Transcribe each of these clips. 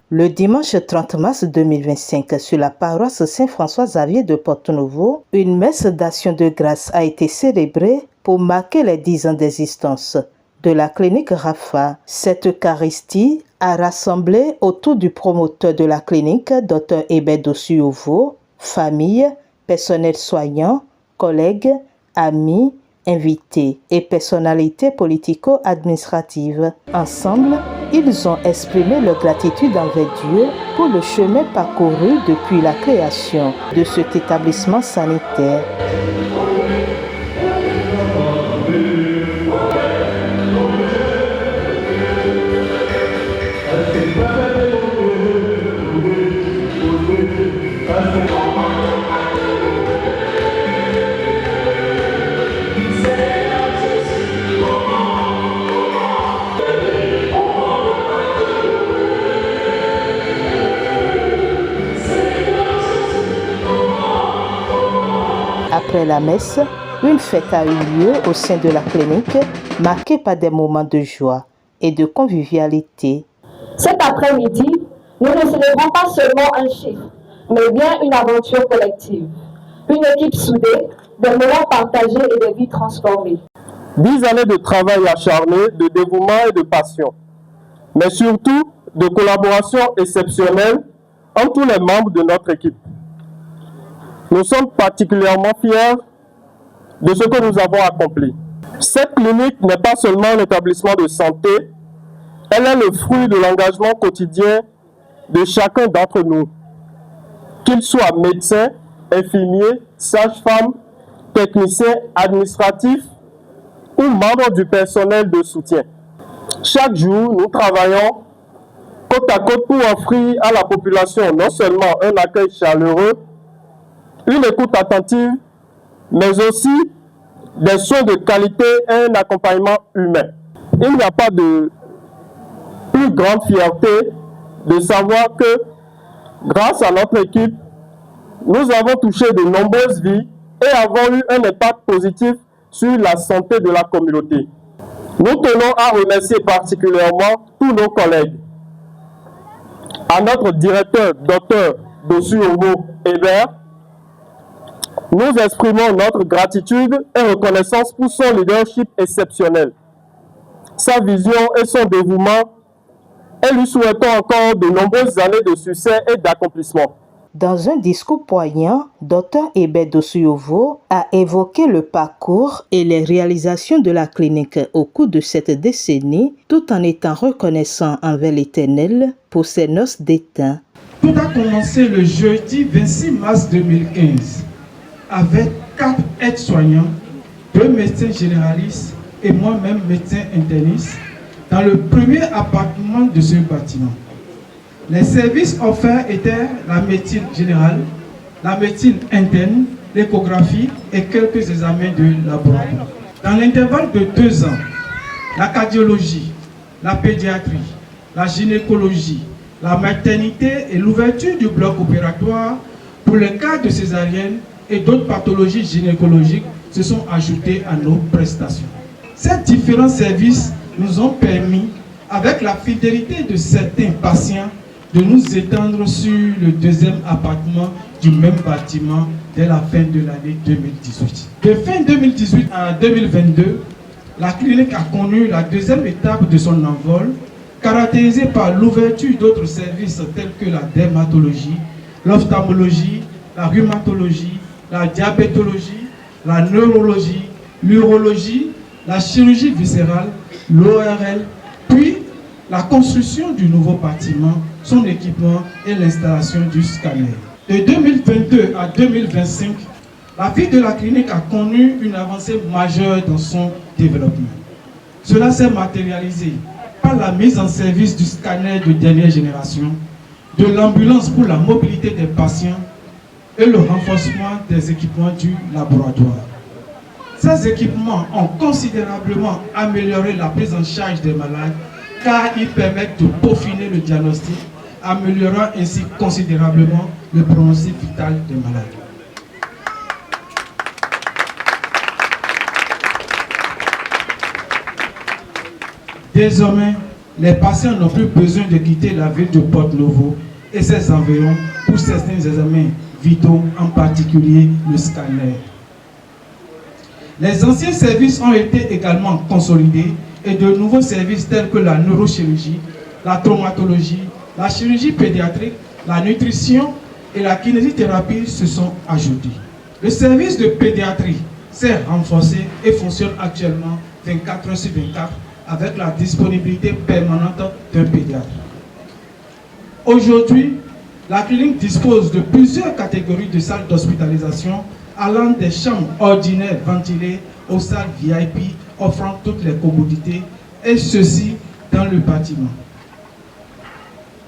Le dimanche 30 mars 2025, sur la paroisse Saint-François-Xavier de Porto-Novo, une messe d'action de grâce a été célébrée pour marquer les 10 ans d'existence de la clinique Rapha. Cette Eucharistie a rassemblé autour du promoteur de la clinique, Dr Hébert Dossuyovo, famille, personnel soignant, collègues, amis, invités et personnalités politico-administratives. Ensemble, ils ont exprimé leur gratitude envers Dieu pour le chemin parcouru depuis la création de cet établissement sanitaire. Après la messe, une fête a eu lieu au sein de la clinique, marquée par des moments de joie et de convivialité. Cet après-midi, nous ne célébrons pas seulement un chiffre, mais bien une aventure collective, une équipe soudée, des moments partagés et des vies transformées. 10 années de travail acharné, de dévouement et de passion, mais surtout de collaboration exceptionnelle entre tous les membres de notre équipe. Nous sommes particulièrement fiers de ce que nous avons accompli. Cette clinique n'est pas seulement un établissement de santé, elle est le fruit de l'engagement quotidien de chacun d'entre nous, qu'il soit médecin, infirmier, sage-femme, technicien administratif ou membre du personnel de soutien. Chaque jour, nous travaillons côte à côte pour offrir à la population non seulement un accueil chaleureux, une écoute attentive, mais aussi des soins de qualité et un accompagnement humain. Il n'y a pas de plus grande fierté de savoir que, grâce à notre équipe, nous avons touché de nombreuses vies et avons eu un impact positif sur la santé de la communauté. Nous tenons à remercier particulièrement tous nos collègues, à notre directeur, Dr Dossuyovo Hébert. Nous exprimons notre gratitude et reconnaissance pour son leadership exceptionnel, sa vision et son dévouement, et lui souhaitons encore de nombreuses années de succès et d'accomplissement. Dans un discours poignant, Dr Hébert Dossuyovo a évoqué le parcours et les réalisations de la clinique au cours de cette décennie, tout en étant reconnaissant envers l'Éternel pour ses noces d'étain. Tout a commencé le jeudi 26 mars 2015 avec 4 aides-soignants, 2 médecins généralistes et moi-même médecin interniste dans le premier appartement de ce bâtiment. Les services offerts étaient la médecine générale, la médecine interne, l'échographie et quelques examens de laboratoire. Dans l'intervalle de 2 ans, la cardiologie, la pédiatrie, la gynécologie, la maternité et l'ouverture du bloc opératoire pour le cas de césarienne et d'autres pathologies gynécologiques se sont ajoutés à nos prestations. Ces différents services nous ont permis, avec la fidélité de certains patients, de nous étendre sur le deuxième appartement du même bâtiment dès la fin de l'année 2018. De fin 2018 à 2022, la clinique a connu la deuxième étape de son envol, caractérisée par l'ouverture d'autres services tels que la dermatologie, l'ophtalmologie, la rhumatologie, la diabétologie, la neurologie, l'urologie, la chirurgie viscérale, l'ORL, puis la construction du nouveau bâtiment, son équipement et l'installation du scanner. De 2022 à 2025, la vie de la clinique a connu une avancée majeure dans son développement. Cela s'est matérialisé par la mise en service du scanner de dernière génération, de l'ambulance pour la mobilité des patients et le renforcement des équipements du laboratoire. Ces équipements ont considérablement amélioré la prise en charge des malades car ils permettent de peaufiner le diagnostic, améliorant ainsi considérablement le pronostic vital des malades. Désormais, les patients n'ont plus besoin de quitter la ville de Porto-Novo et ses environs pour certains examens vitaux, en particulier le scanner. Les anciens services ont été également consolidés et de nouveaux services tels que la neurochirurgie, la traumatologie, la chirurgie pédiatrique, la nutrition et la kinésithérapie se sont ajoutés. Le service de pédiatrie s'est renforcé et fonctionne actuellement 24 heures sur 24 avec la disponibilité permanente d'un pédiatre. Aujourd'hui, la clinique dispose de plusieurs catégories de salles d'hospitalisation allant des chambres ordinaires ventilées aux salles VIP offrant toutes les commodités, et ceci dans le bâtiment.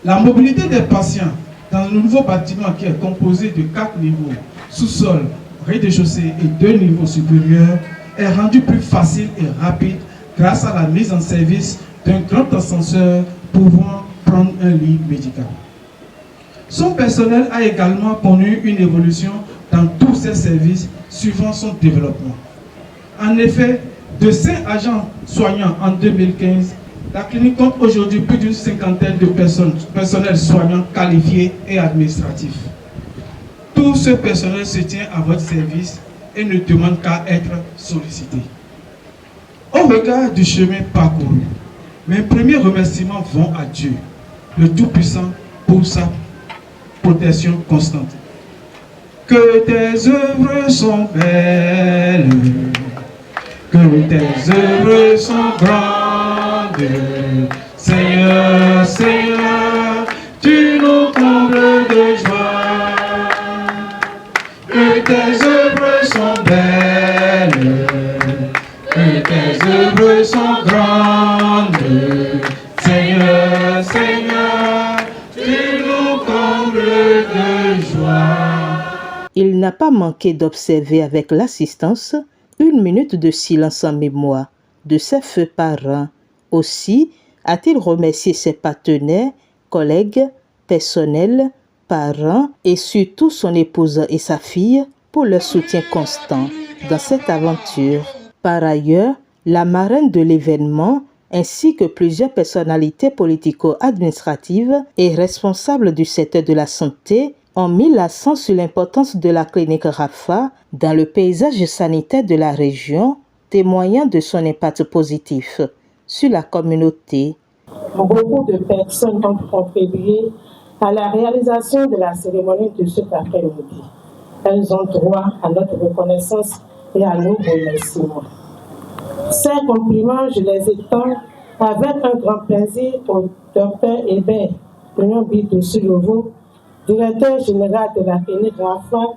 La mobilité des patients dans le nouveau bâtiment qui est composé de 4 niveaux, sous-sol, rez-de-chaussée et 2 niveaux supérieurs, est rendue plus facile et rapide grâce à la mise en service d'un grand ascenseur pouvant prendre un lit médical. Son personnel a également connu une évolution dans tous ses services suivant son développement. En effet, de 5 agents soignants en 2015, la clinique compte aujourd'hui plus d'une cinquantaine de personnels soignants qualifiés et administratifs. Tout ce personnel se tient à votre service et ne demande qu'à être sollicité. Au regard du chemin parcouru, mes premiers remerciements vont à Dieu, le Tout-Puissant, pour sa protection constante. Que tes œuvres sont belles, que tes œuvres sont grandes, Seigneur, Seigneur, tu nous combles de joie. Que tes œuvres sont belles, que tes œuvres sont grandes, Seigneur, Seigneur, tu nous combles de joie. Il n'a pas manqué d'observer avec l'assistance une minute de silence en mémoire de ses feux parents. Aussi a-t-il remercié ses partenaires, collègues, personnels, parents et surtout son épouse et sa fille pour leur soutien constant dans cette aventure. Par ailleurs, la marraine de l'événement ainsi que plusieurs personnalités politico-administratives et responsables du secteur de la santé ont mis l'accent sur l'importance de la clinique Rafah dans le paysage sanitaire de la région, témoignant de son impact positif sur la communauté. Beaucoup de personnes ont contribué à la réalisation de la cérémonie de cet après-midi. Elles ont droit à notre reconnaissance et à nos remerciements. Ces compliments, je les étends avec un grand plaisir au Dr Hébert Bidou-Sulovo, directeur général de la clinique Rafah,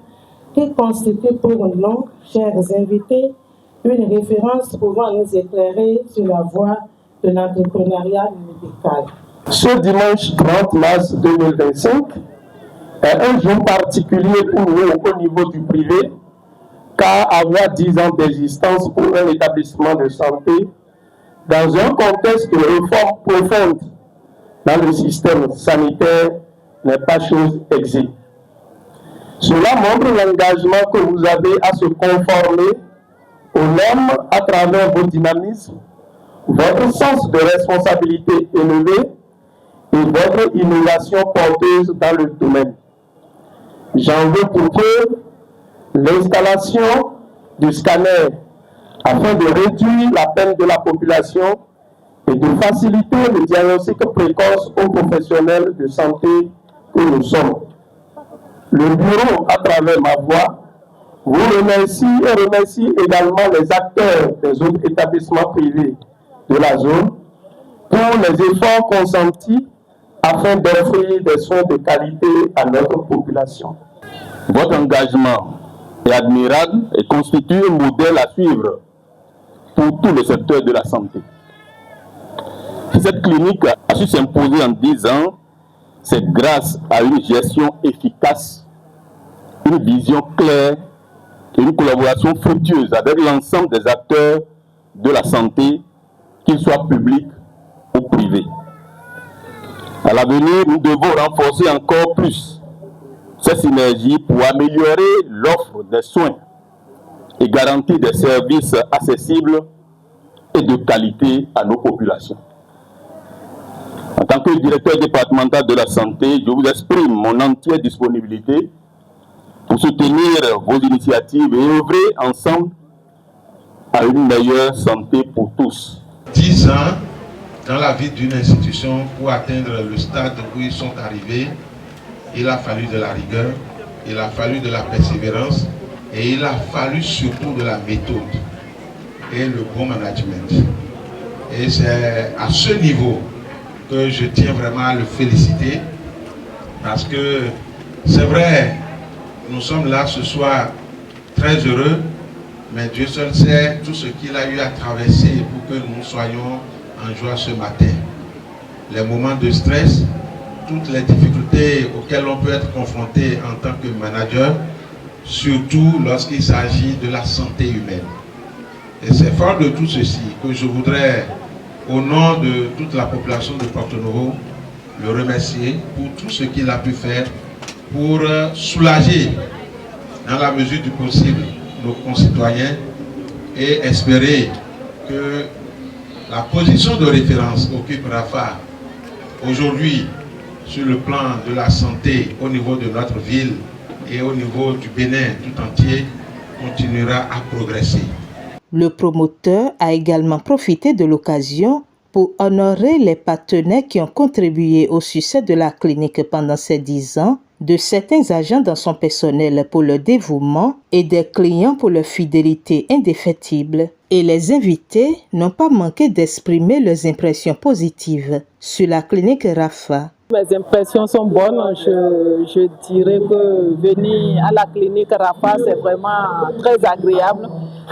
qui constitue pour nous, chers invités, une référence pouvant nous éclairer sur la voie de l'entrepreneuriat médical. Ce dimanche 30 mars 2025 est un jour particulier pour nous au niveau du privé, car avoir 10 ans d'existence pour un établissement de santé dans un contexte de réforme profonde dans le système sanitaire n'est pas chose aisée. Cela montre l'engagement que vous avez à se conformer aux normes à travers votre dynamisme, votre sens de responsabilité élevé et votre innovation porteuse dans le domaine. J'en veux pour preuve l'installation du scanner afin de réduire la peine de la population et de faciliter le diagnostic précoce aux professionnels de santé que nous sommes. Le bureau, à travers ma voix, vous remercie et remercie également les acteurs des autres établissements privés de la zone pour les efforts consentis afin d'offrir des soins de qualité à notre population. Votre engagement est admirable et constitue un modèle à suivre pour tout le secteur de la santé. Si cette clinique a su s'imposer en 10 ans, c'est grâce à une gestion efficace, une vision claire et une collaboration fructueuse avec l'ensemble des acteurs de la santé, qu'ils soient publics ou privés. À l'avenir, nous devons renforcer encore plus ces synergies pour améliorer l'offre des soins et garantir des services accessibles et de qualité à nos populations. que directeur départemental de la santé, je vous exprime mon entière disponibilité pour soutenir vos initiatives et œuvrer ensemble à une meilleure santé pour tous. 10 ans dans la vie d'une institution pour atteindre le stade où ils sont arrivés, il a fallu de la rigueur, il a fallu de la persévérance et il a fallu surtout de la méthode et le bon management. Et c'est à ce niveau que je tiens vraiment à le féliciter parce que c'est vrai, nous sommes là ce soir très heureux, mais Dieu seul sait tout ce qu'il a eu à traverser pour que nous soyons en joie ce matin. Les moments de stress, toutes les difficultés auxquelles on peut être confronté en tant que manager, surtout lorsqu'il s'agit de la santé humaine. Et c'est fort de tout ceci que je voudrais, au nom de toute la population de Porto-Novo, le remercier pour tout ce qu'il a pu faire pour soulager, dans la mesure du possible, nos concitoyens et espérer que la position de référence qu'occupe Rafa aujourd'hui sur le plan de la santé au niveau de notre ville et au niveau du Bénin tout entier continuera à progresser. Le promoteur a également profité de l'occasion pour honorer les partenaires qui ont contribué au succès de la clinique pendant ces 10 ans, de certains agents dans son personnel pour leur dévouement et des clients pour leur fidélité indéfectible. Et les invités n'ont pas manqué d'exprimer leurs impressions positives sur la clinique Rafa. Mes impressions sont bonnes. Je dirais que venir à la clinique Rafa, c'est vraiment très agréable.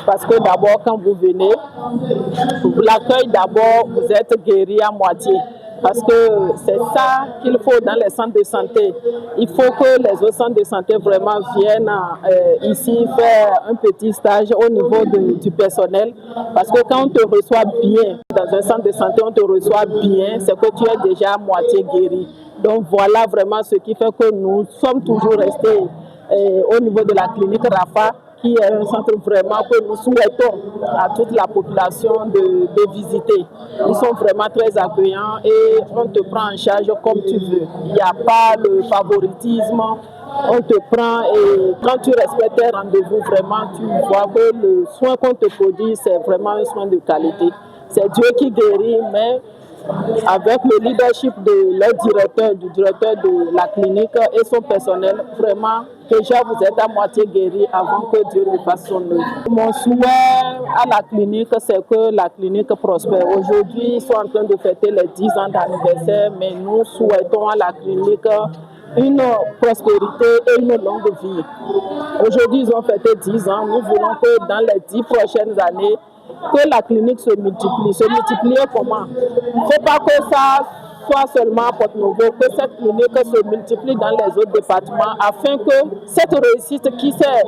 Parce que d'abord, quand vous venez, l'accueil d'abord, vous êtes guéri à moitié. Parce que c'est ça qu'il faut dans les centres de santé. Il faut que les autres centres de santé vraiment viennent ici faire un petit stage au niveau du personnel. Parce que quand on te reçoit bien, dans un centre de santé, on te reçoit bien, c'est que tu es déjà à moitié guéri. Donc voilà vraiment ce qui fait que nous sommes toujours restés au niveau de la clinique Rafa, qui est un centre vraiment que nous souhaitons à toute la population de visiter. Ils sont vraiment très accueillants et on te prend en charge comme tu veux. Il n'y a pas de favoritisme, on te prend et quand tu respectes tes rendez-vous, vraiment tu vois que le soin qu'on te produit, c'est vraiment un soin de qualité. C'est Dieu qui guérit, mais avec le leadership de leur directeur, du directeur de la clinique et son personnel, vraiment, déjà vous êtes à moitié guéri avant que Dieu ne fasse son œuvre. Mon souhait à la clinique, c'est que la clinique prospère. Aujourd'hui, ils sont en train de fêter les 10 ans d'anniversaire, mais nous souhaitons à la clinique une prospérité et une longue vie. Aujourd'hui, ils ont fêté 10 ans. Nous voulons que dans les 10 prochaines années, que la clinique se multiplie. Se multiplier comment? Il ne faut pas que ça soit seulement à Porto-Novo, que cette clinique se multiplie dans les autres départements afin que cette réussite qui s'est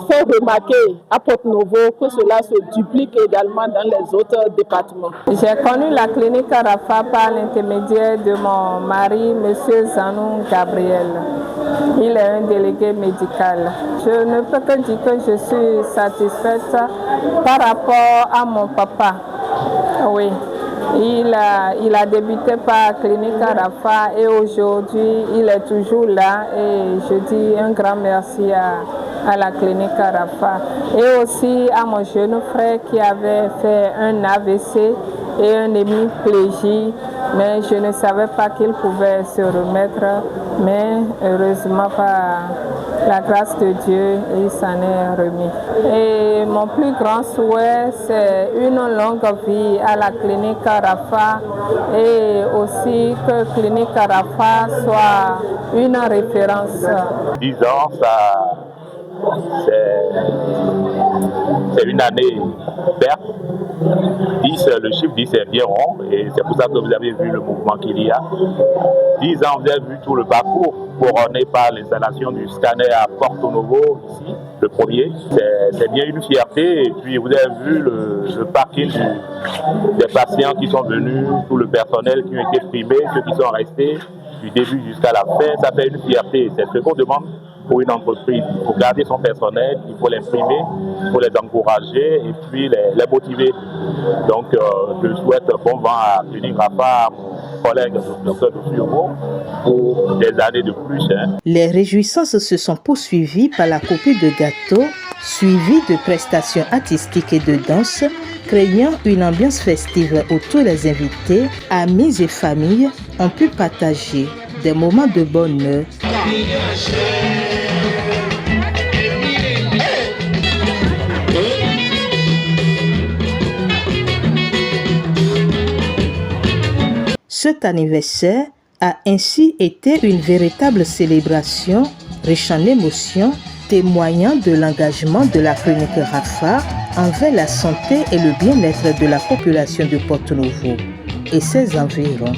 fait remarquer à Porto-Novo, que cela se duplique également dans les autres départements. J'ai connu la clinique Rafa par l'intermédiaire de mon mari, M. Zanou Gabriel. Il est un délégué médical. Je ne peux que dire que je suis satisfaite par rapport à mon papa. Oui. Il a débuté par Clinique Rafa et aujourd'hui il est toujours là et je dis un grand merci à la Clinique Rafa et aussi à mon jeune frère qui avait fait un AVC et un hémiplégie, mais je ne savais pas qu'il pouvait se remettre, mais heureusement par la grâce de Dieu, il s'en est remis. Et mon plus grand souhait, c'est une longue vie à la clinique Rafa et aussi que clinique Rafa soit une référence. 10 ans, c'est une année perte. 10, le chiffre 10 est bien rond et c'est pour ça que vous avez vu le mouvement qu'il y a. 10 ans, vous avez vu tout le parcours couronné par l'installation du scanner à Porto-Novo, ici, le premier. C'est bien une fierté et puis vous avez vu le parking des patients qui sont venus, tout le personnel qui ont été primés, ceux qui sont restés du début jusqu'à la fin. Ça fait une fierté, c'est ce qu'on demande pour une entreprise. Il faut garder son personnel, il faut l'imprimer, il faut les encourager et puis les motiver. Donc je souhaite bon vent à Clinique Rafa, collègue Dr Fiogo pour des années de plus. Les réjouissances se sont poursuivies par la copie de gâteaux, suivies de prestations artistiques et de danse, créant une ambiance festive où tous les invités, amis et familles ont pu partager des moments de bonheur. Cet anniversaire a ainsi été une véritable célébration riche en émotions, témoignant de l'engagement de la clinique Rafa envers la santé et le bien-être de la population de Porto-Novo et ses environs.